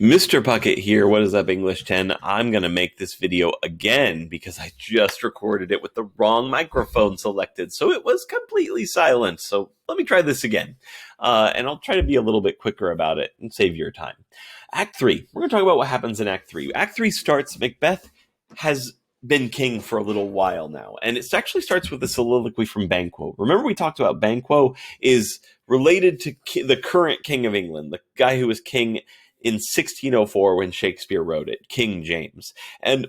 Mr. Puckett here. What is up, English 10? I'm going to make this video again because I just recorded it with the wrong microphone selected, so it was completely silent. So let me try this again, and I'll try to be a little bit quicker about it and save your time. Act 3. We're going to talk about what happens in Act 3. Act 3 starts, Macbeth has been king for a little while now, and it actually starts with a soliloquy from Banquo. Remember we talked about Banquo is related to the current king of England, the guy who was king in 1604 when Shakespeare wrote it, King James. And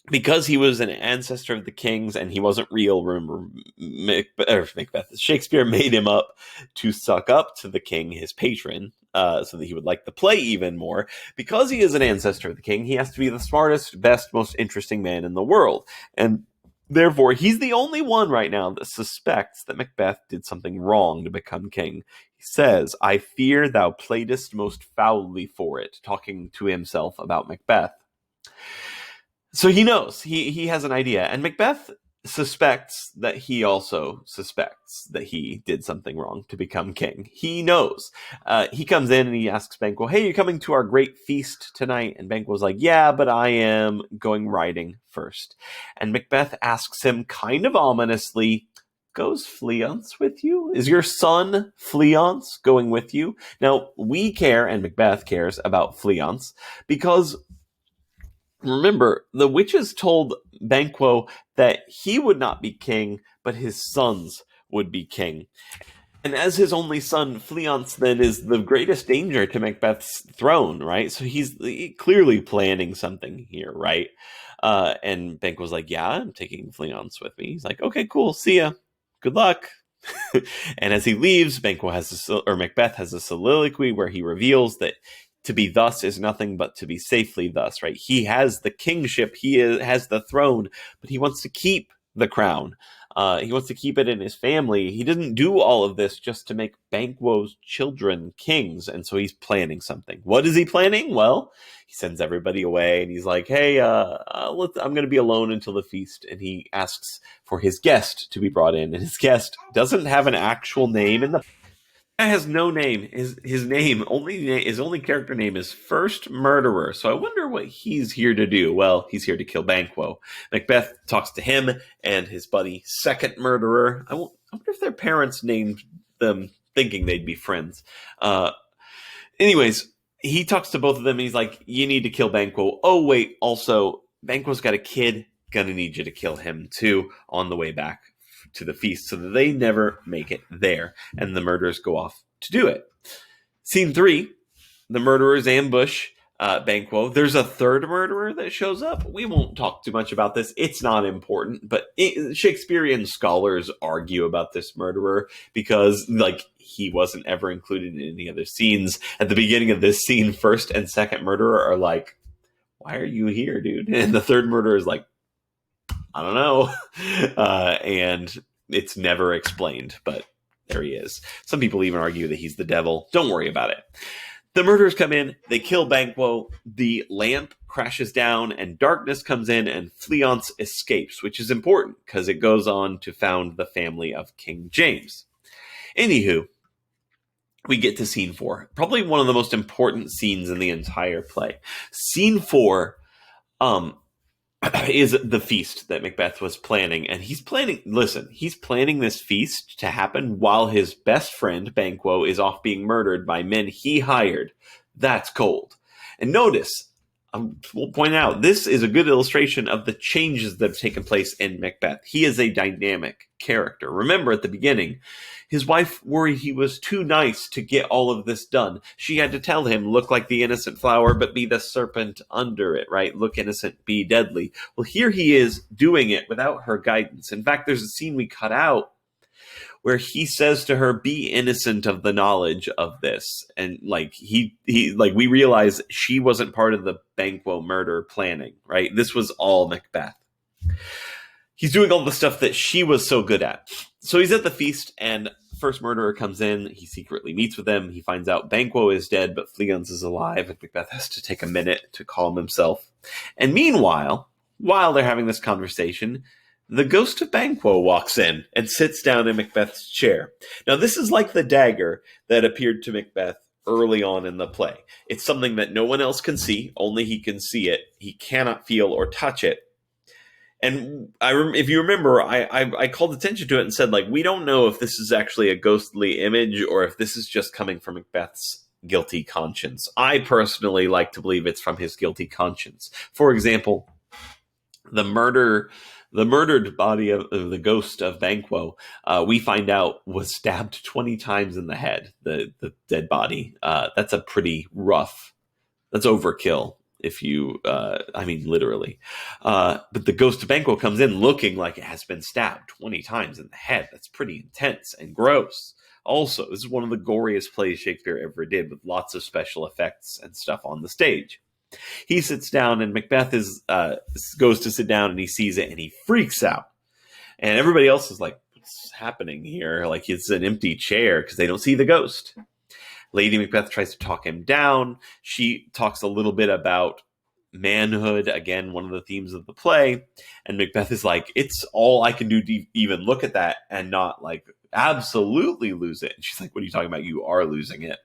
because he was an ancestor of the kings and he wasn't real, remember, Macbeth, Shakespeare made him up to suck up to the king, his patron, so that he would like the play even more. Because he is an ancestor of the king, he has to be the smartest, best, most interesting man in the world. And therefore, he's the only one right now that suspects that Macbeth did something wrong to become king. He says, "I fear thou playedst most foully for it," talking to himself about Macbeth. So he knows, he has an idea, and Macbeth suspects that he also suspects that he did something wrong to become king. He knows. He comes in and he asks Banquo, "Hey, you coming to our great feast tonight?" And Banquo's like, "Yeah, but I am going riding first." And Macbeth asks him kind of ominously, "Goes Fleance with you? Is your son Fleance going with you?" Now, we care, and Macbeth cares, about Fleance, because remember, the witches told Banquo that he would not be king, but his sons would be king. And as his only son, Fleance then is the greatest danger to Macbeth's throne, right? So he's clearly planning something here, right? And Banquo's like, "Yeah, I'm taking Fleance with me." He's like, "Okay, cool, see ya. Good luck." And as he leaves, Macbeth has a soliloquy where he reveals that to be thus is nothing but to be safely thus, right? He has the kingship, has the throne, but he wants to keep the crown. He wants to keep it in his family. He didn't do all of this just to make Banquo's children kings, and so he's planning something. What is he planning? Well, he sends everybody away, and he's like, "Hey, I'm going to be alone until the feast," and he asks for his guest to be brought in, and his guest doesn't have an actual name in the has no name. His only character name is First Murderer. So I wonder what he's here to do. Well, he's here to kill Banquo. Macbeth talks to him and his buddy Second Murderer. I wonder if their parents named them thinking they'd be friends. Anyways, he talks to both of them and he's like, "You need to kill Banquo. Oh wait, also Banquo's got a kid. Gonna need you to kill him too on the way back to the feast," so that they never make it there, and the murderers go off to do it. Scene 3, the murderers ambush Banquo. There's a third murderer that shows up. We won't talk too much about this. It's not important, but Shakespearean scholars argue about this murderer because, he wasn't ever included in any other scenes. At the beginning of this scene, first and second murderer are like, "Why are you here, dude?" And the third murderer is like, "I don't know." And it's never explained, but there he is. Some people even argue that he's the devil. Don't worry about it. The murderers come in, they kill Banquo, the lamp crashes down, and darkness comes in, and Fleance escapes, which is important because it goes on to found the family of King James. Anywho, we get to scene 4, probably one of the most important scenes in the entire play. Scene 4, is the feast that Macbeth was planning. And he's planning this feast to happen while his best friend, Banquo, is off being murdered by men he hired. That's cold. And notice, we'll point out, this is a good illustration of the changes that have taken place in Macbeth. He is a dynamic character. Remember at the beginning, his wife worried he was too nice to get all of this done. She had to tell him, "Look like the innocent flower, but be the serpent under it," right? "Look innocent, be deadly." Well, here he is doing it without her guidance. In fact, there's a scene we cut out where he says to her, "Be innocent of the knowledge of this." And we realize she wasn't part of the Banquo murder planning, right? This was all Macbeth. He's doing all the stuff that she was so good at. So he's at the feast, and First Murderer comes in. He secretly meets with them. He finds out Banquo is dead, but Fleance is alive, and Macbeth has to take a minute to calm himself. And meanwhile, while they're having this conversation, the ghost of Banquo walks in and sits down in Macbeth's chair. Now, this is like the dagger that appeared to Macbeth early on in the play. It's something that no one else can see, only he can see it. He cannot feel or touch it. And if you remember, I called attention to it and said, like, we don't know if this is actually a ghostly image or if this is just coming from Macbeth's guilty conscience. I personally like to believe it's from his guilty conscience. For example, the murdered body of the ghost of Banquo, we find out was stabbed 20 times in the head. The dead body. That's a pretty rough. That's overkill. If you, I mean, literally. But the ghost of Banquo comes in looking like it has been stabbed 20 times in the head. That's pretty intense and gross. Also, this is one of the goriest plays Shakespeare ever did, with lots of special effects and stuff on the stage. He sits down, and Macbeth goes to sit down, and he sees it, and he freaks out. And everybody else is like, what's happening here? Like, it's an empty chair because they don't see the ghost. Lady Macbeth tries to talk him down. She talks a little bit about manhood, again, one of the themes of the play. And Macbeth is like, it's all I can do to even look at that and not, like, absolutely lose it. And she's like, what are you talking about? You are losing it.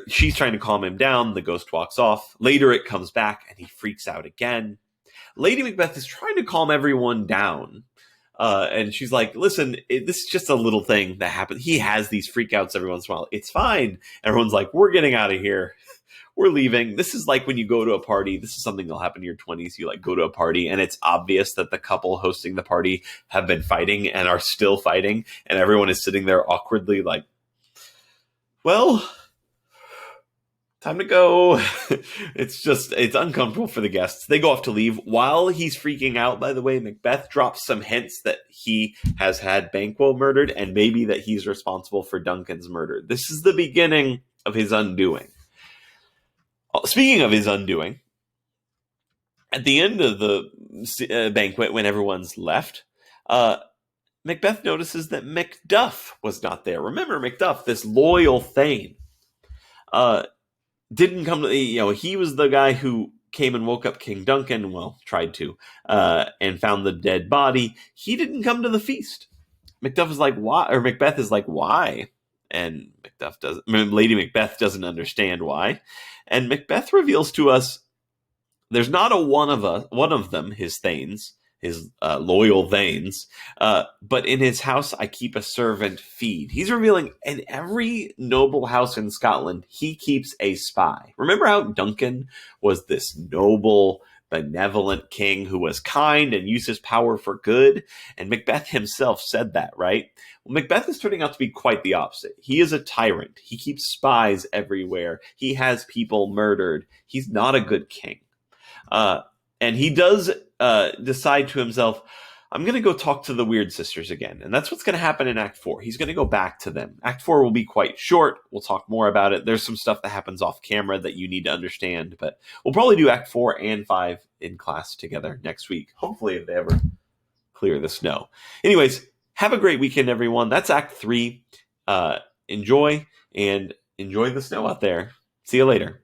She's trying to calm him down. The ghost walks off. Later it comes back and he freaks out again. Lady Macbeth is trying to calm everyone down. And she's like, listen, this is just a little thing that happens. He has these freakouts every once in a while. It's fine. Everyone's like, we're getting out of here. We're leaving. This is like when you go to a party. This is something that'll happen in your 20s. You like go to a party and it's obvious that the couple hosting the party have been fighting and are still fighting. And everyone is sitting there awkwardly like, well, time to go. It's uncomfortable for the guests. They go off to leave. While he's freaking out, by the way, Macbeth drops some hints that he has had Banquo murdered and maybe that he's responsible for Duncan's murder. This is the beginning of his undoing. Speaking of his undoing, at the end of the banquet, when everyone's left, Macbeth notices that Macduff was not there. Remember Macduff, this loyal thane. Didn't come to, he was the guy who came and woke up King Duncan, well, tried to, and found the dead body. He didn't come to the feast. Macduff is like, why? Or Macbeth is like, why? And Lady Macbeth doesn't understand why. And Macbeth reveals to us there's not a one of them, his thanes, his loyal thanes, but in his house I keep a servant feed. He's revealing in every noble house in Scotland, he keeps a spy. Remember how Duncan was this noble, benevolent king who was kind and used his power for good? And Macbeth himself said that, right? Well, Macbeth is turning out to be quite the opposite. He is a tyrant. He keeps spies everywhere. He has people murdered. He's not a good king. And he does decide to himself, I'm going to go talk to the Weird Sisters again. And that's what's going to happen in Act 4. He's going to go back to them. Act 4 will be quite short. We'll talk more about it. There's some stuff that happens off camera that you need to understand. But we'll probably do Act 4 and 5 in class together next week. Hopefully, if they ever clear the snow. Anyways, have a great weekend, everyone. That's Act 3. Enjoy the snow out there. See you later.